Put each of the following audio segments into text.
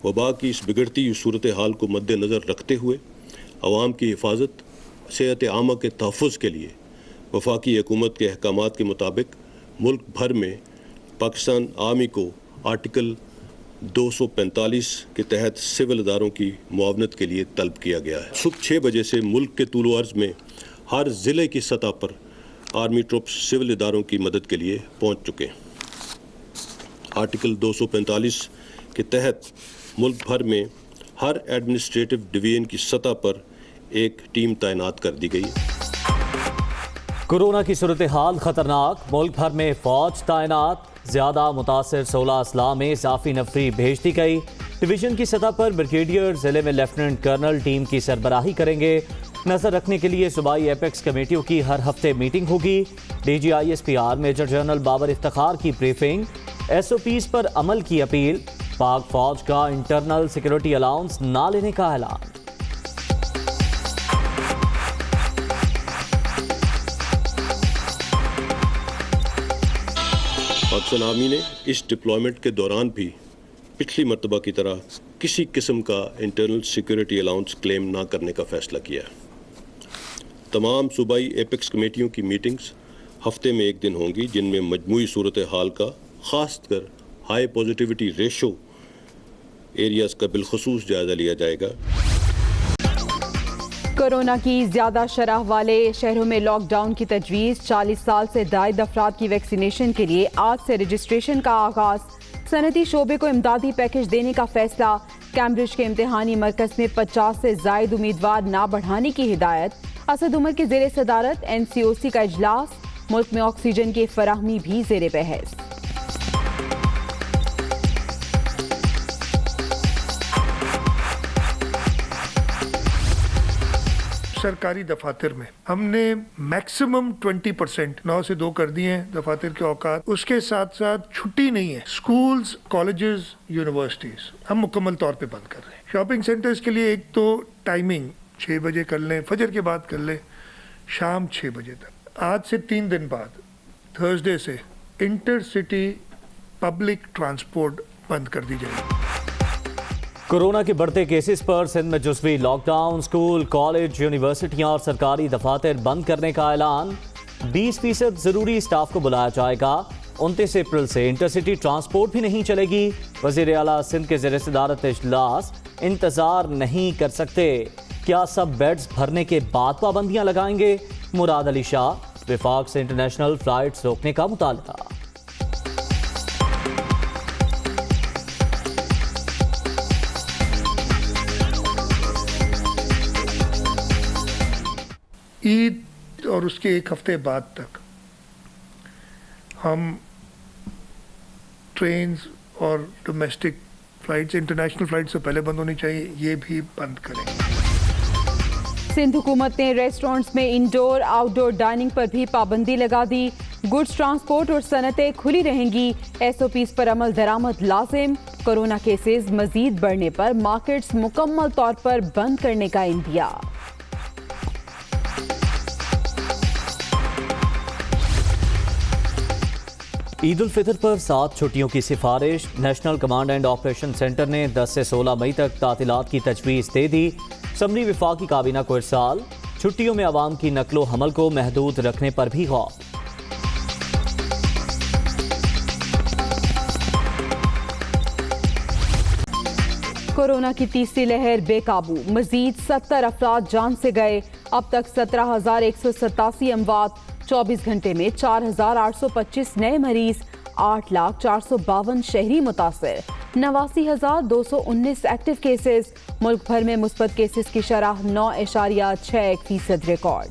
वबा की इस बिगड़ती हुई सूरत हाल को मद्देनज़र रखते हुए अवाम की हिफाजत, सेहत आमा के तहफ़्फ़ुज़ के लिए वफाकी हुकूमत के अहकामात के मुताबिक मुल्क भर में पाकिस्तान आर्मी को आर्टिकल 245 के तहत सिविल इदारों की मुआवनत के लिए तलब किया गया है। सुबह 6 बजे से मुल्क के तूल अर्ज़ में हर ज़िले की सतह पर आर्मी ट्रुप्स सिविल इदारों की मदद के लिए पहुँच चुके हैं। आर्टिकल 245 के तहत मुल्क भर में हर एडमिनिस्ट्रेटिव डिवीज़न की सतह पर एक टीम तैनात कर दी गई है। कोरोना की सूरत हाल खतरनाक, मुल्क भर में फौज तैनात, ज्यादा मुतासर 16 अजला में इजाफी नफरी भेज दी गई। डिवीजन की सतह पर ब्रिगेडियर, जिले में लेफ्टिनेंट कर्नल टीम की सरबराही करेंगे। नजर रखने के लिए सूबाई एपेक्स कमेटियों की हर हफ्ते मीटिंग होगी। DGISPR major general Babar Iftikhar की ब्रीफिंग। SOPs पर अमल की अपील। पाक फौज का इंटरनल सिक्योरिटी अलाउंस ना लेने का ऐलान। पाकिस्तान आर्मी ने इस डिप्लॉयमेंट के दौरान भी पिछली मरतबा की तरह किसी किस्म का इंटरनल सिक्योरिटी अलाउंस क्लेम ना करने का फैसला किया है। तमाम सूबाई एपेक्स कमेटियों की मीटिंग्स हफ्ते में एक दिन होंगी, जिनमें मजमूई सूरत हाल का, ख़ासकर हाई पॉजिटिविटी रेशो एरियाज़ का बिलखसूस जायज़ा लिया जाएगा। कोरोना की ज्यादा शरह वाले शहरों में लॉकडाउन की तजवीज़। 40 साल से जायद अफराद की वैक्सीनेशन के लिए आज से रजिस्ट्रेशन का आगाज। सनती शोबे को इमदादी पैकेज देने का फैसला। कैम्ब्रिज के इम्तिहानी मरकज में 50 से जायद उम्मीदवार ना बढ़ाने की हिदायत। असद उमर की ज़ेरे सदारत NCOC का इजलास। मुल्क में ऑक्सीजन की फराहमी भी ज़ेरे बहस। सरकारी दफातर में हमने मैक्सिमम 20% 9 से 2 कर दिए हैं दफातर के औकात। उसके साथ साथ छुट्टी नहीं है। स्कूल्स, कॉलेजेस, यूनिवर्सिटीज हम मुकम्मल तौर पे बंद कर रहे हैं। शॉपिंग सेंटर्स के लिए एक तो टाइमिंग 6 बजे कर लें, फजर के बाद कर लें, शाम 6 बजे तक। आज से 3 दिन बाद थर्सडे से इंटरसिटी पब्लिक ट्रांसपोर्ट बंद कर दी जाएगी। कोरोना के बढ़ते केसेस पर सिंध में जुज़वी लॉकडाउन। स्कूल, कॉलेज, यूनिवर्सिटियां और सरकारी दफातर बंद करने का ऐलान। 20% ज़रूरी स्टाफ को बुलाया जाएगा। 29 अप्रैल से इंटरसिटी ट्रांसपोर्ट भी नहीं चलेगी। वज़ीर आला सिंध के ज़ेरे सदारत इजलास। इंतज़ार नहीं कर सकते, क्या सब बेड्स भरने के बाद पाबंदियां लगाएंगे? मुराद अली शाह। विफाक से इंटरनेशनल फ्लाइट्स रोकने का मुतालबा। ईद और उसके एक हफ्ते बाद तक हम ट्रेन्स और डोमेस्टिक फ्लाइट्स, इंटरनेशनल फ्लाइट्स से पहले बंद होनी चाहिए, ये भी बंद करें। सिंध हुकूमत ने रेस्टोरेंट्स में इंडोर आउटडोर डाइनिंग पर भी पाबंदी लगा दी। गुड्स ट्रांसपोर्ट और सनतें खुली रहेंगी। SOPs पर अमल दरामद लाजिम। कोरोना केसेस मजीद बढ़ने पर मार्केट्स मुकम्मल तौर पर बंद करने का इंदिया। ईद उल फितर पर 7 छुट्टियों की सिफारिश। National command and operation centre ने 10 से 16 मई तक तातीलात की तजवीज़ दे दी। समरी विफाकी काबीना को इरसाल। छुट्टियों में आवाम की नकलो हमल को महदूद रखने पर भी गौर। कोरोना की तीसरी लहर बेकाबू। मजीद 70 अफराद जान से गए। अब तक 17,187 अमवात। 24 घंटे में 4,825 नए मरीज। 8,04,52 शहरी मुतासर। 89,219 एक्टिव केसेस। मुल्क भर में मुस्बत केसेस की शरह 9.61% रिकॉर्ड।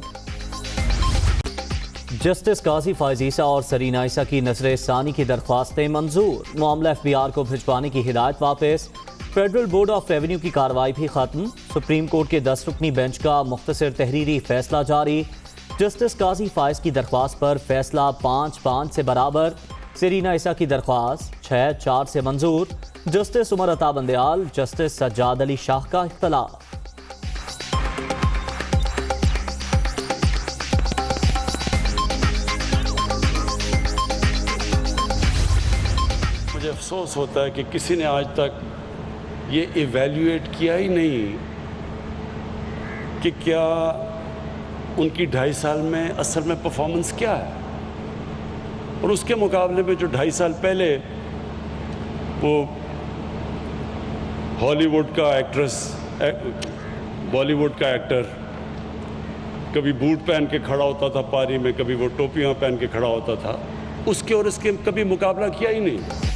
जस्टिस काजी फायजीसा और सरीना ईसा की नजर सानी की दरख्वास्तें मंजूर। मामला FBR को भिजवाने की हिदायत वापस। फेडरल बोर्ड ऑफ रेवेन्यू की कार्रवाई भी खत्म। सुप्रीम कोर्ट के 10 रुकनी बेंच का मुख्तसर तहरीरी फैसला जारी। जस्टिस काजी फायज की दरख्वास्त पर फैसला 5-5 से बराबर। सरीना ईसा की दरख्वास्त 6-4 से मंजूर। जस्टिस उमर अता बंदयाल, जस्टिस सज्जाद अली शाह का इख्तलाफ। मुझे अफसोस होता है कि किसी ने आज तक ये इवैल्यूएट किया ही नहीं कि क्या उनकी 2.5 साल में असल में परफॉर्मेंस क्या है, और उसके मुकाबले में जो 2.5 साल पहले वो हॉलीवुड का एक्ट्रेस, बॉलीवुड का एक्टर कभी बूट पहन के खड़ा होता था पारी में, कभी वो टोपियां पहन के खड़ा होता था, उसके और इसके कभी मुकाबला किया ही नहीं।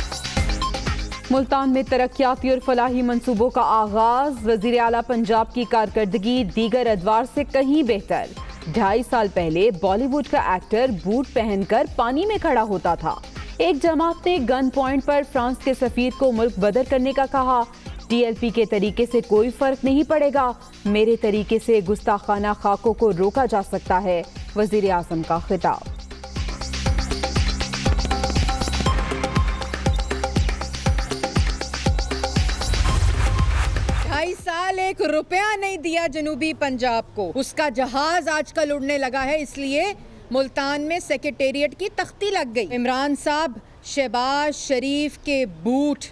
मुल्तान में तरक्याती और फलाही मंसूबों का आगाज। वजीर आला पंजाब की कारकर्दगी दीगर अदवार से कहीं बेहतर। 2.5 साल पहले बॉलीवुड का एक्टर बूट पहनकर पानी में खड़ा होता था। एक जमात ने गन पॉइंट पर फ्रांस के सफीर को मुल्क बदर करने का कहा। TLP के तरीके से कोई फर्क नहीं पड़ेगा, मेरे तरीके से गुस्ताखाना खाकों को रोका जा सकता है, वजीर आज़म का खिताब। साल 1 रुपया नहीं दिया जनूबी पंजाब को, उसका जहाज आजकल उड़ने लगा है, इसलिए मुल्तान में सेक्रेटेरिएट की तख्ती लग गई। इमरान साहब शहबाज शरीफ के बूट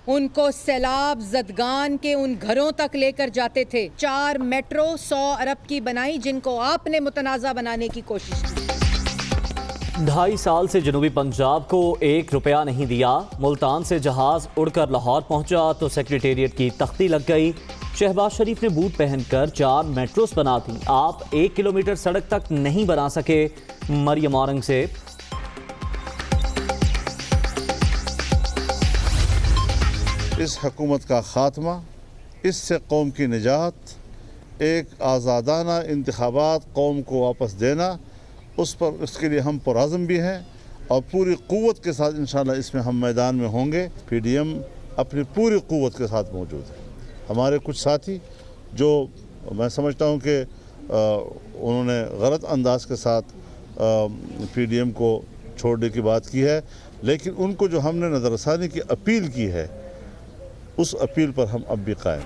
उनको सैलाब जदगान के उन घरों तक लेकर जाते थे। 4 मेट्रो 100 अरब की बनाई, जिनको आपने मुतनाज़ा बनाने की कोशिश की। 2.5 साल से जनूबी पंजाब को 1 रुपया नहीं दिया। मुल्तान से जहाज उड़कर लाहौर पहुंचा तो सेक्रेटेरिएट की तख्ती लग गई। शहबाज शरीफ ने बूट पहनकर 4 मेट्रोस बना दी। आप 1 किलोमीटर सड़क तक नहीं बना सके। मरियम औरंगजेब। इस हुकूमत का खात्मा, इससे कौम की निजात, एक आज़ादाना इंतखाबात कौम को वापस देना, उसके लिए हम पुरअज़्म भी हैं और पूरी क़ुव्वत के साथ इंशाअल्लाह इसमें हम मैदान में होंगे। PDM अपनी पूरी क़ुव्वत के साथ मौजूद है। हमारे कुछ साथी जो मैं समझता हूँ कि उन्होंने गलत अंदाज के साथ PDM को छोड़ने की बात की है, लेकिन उनको जो हमने नज़रसानी की अपील की है, उस अपील पर हम अब भी कायम।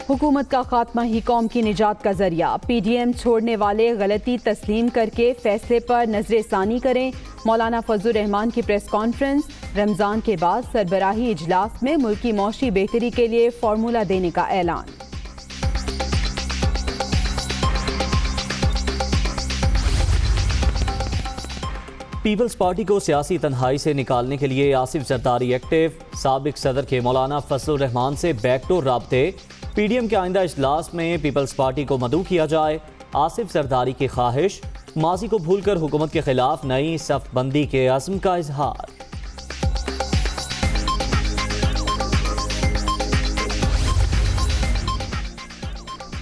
हुकूमत का खात्मा ही कौम की निजात का जरिया। PDM छोड़ने वाले गलती तस्लीम करके फैसले पर नजरसानी करें। मौलाना फजलुर रहमान की प्रेस कॉन्फ्रेंस। रमज़ान के बाद सरबराही इजलास में मुल्क की मौशी बेहतरी के लिए फार्मूला देने का ऐलान। पीपल्स पार्टी को सियासी तन्हाई से निकालने के लिए आसिफ जरदारी एक्टिव। साबिक सदर के मौलाना फजलुर रहमान से बैकडोर राब्ते। PDM के आइंदा इजलास में पीपल्स पार्टी को मदऊ किया जाए। आसिफ जरदारी की ख्वाहिश। माजी को भूलकर हुकूमत के खिलाफ नई सफबंदी के अज़्म का इजहार।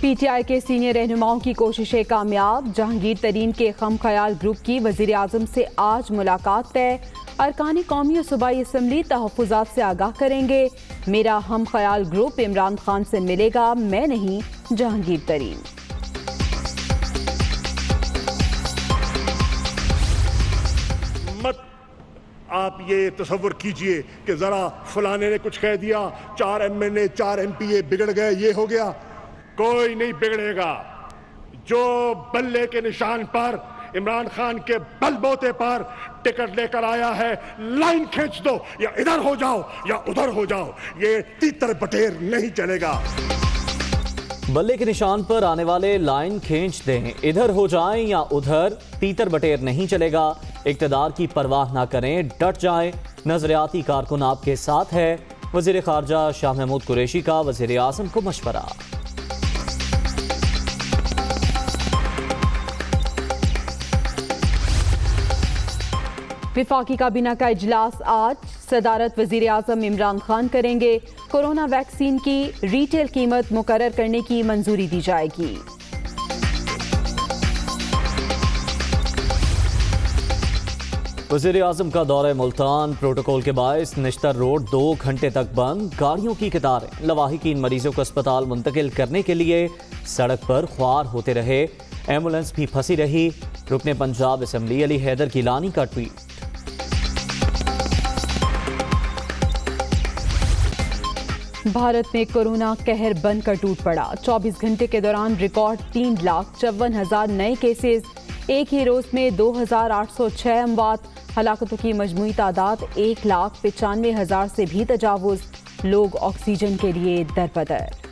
PTI के सीनियर रहनुमाओं की कोशिशें कामयाब। जहांगीर तरीन के खम ख्याल ग्रुप की वज़ीर आज़म से आज मुलाकात तय। अरकान कौमी और सूबाई असम्बली तहफ़्फ़ुज़ात से आगाह करेंगे। मेरा हम ख्याल ग्रुप इमरान खान से मिलेगा, मैं नहीं जहांगीर तरीन। मत आप ये तसव्वुर कीजिए कि जरा फलाने ने कुछ कह दिया, 4 MNA 4 MPA बिगड़ गए, ये हो गया। कोई नहीं बिगड़ेगा। जो बल्ले के निशान पर इमरान खान के बलबोते पर टिकट लेकर आया है, लाइन खींच दो, या इधर हो जाओ या उधर हो जाओ, ये तीतर बटेर नहीं चलेगा। बल्ले के निशान पर आने वाले लाइन खींच दें, इधर हो जाएं या उधर, तीतर बटेर नहीं चलेगा। इक़्तिदार की परवाह ना करें, डट जाएं। नजरियाती कारकुन आपके साथ है। वज़ीर ख़ारजा शाह महमूद कुरैशी का वज़ीर आज़म को मशवरा। विफाकी काबीना का इजलास आज। सदारत वज़ीर आज़म इमरान खान करेंगे। कोरोना वैक्सीन की रिटेल कीमत मुकर्रर करने की मंजूरी दी जाएगी। वज़ीर आज़म का दौरा मुल्तान। प्रोटोकॉल के बायस निश्तर रोड 2 घंटे तक बंद। गाड़ियों की कतारें। लवाहिकीन मरीजों को अस्पताल मुंतकिल करने के लिए सड़क पर ख्वार होते रहे। एम्बुलेंस भी फंसी रही। रुकने पंजाब असम्बली अली हैदर गिलानी का ट्वीट। भारत में कोरोना कहर बनकर टूट पड़ा। 24 घंटे के दौरान रिकॉर्ड 3,54,000 नए केसेस। एक ही रोज में 2,806 अमवात। हलाकतों की मजमूई तादाद 1,95,000 से भी तजावुज। लोग ऑक्सीजन के लिए दर बदर।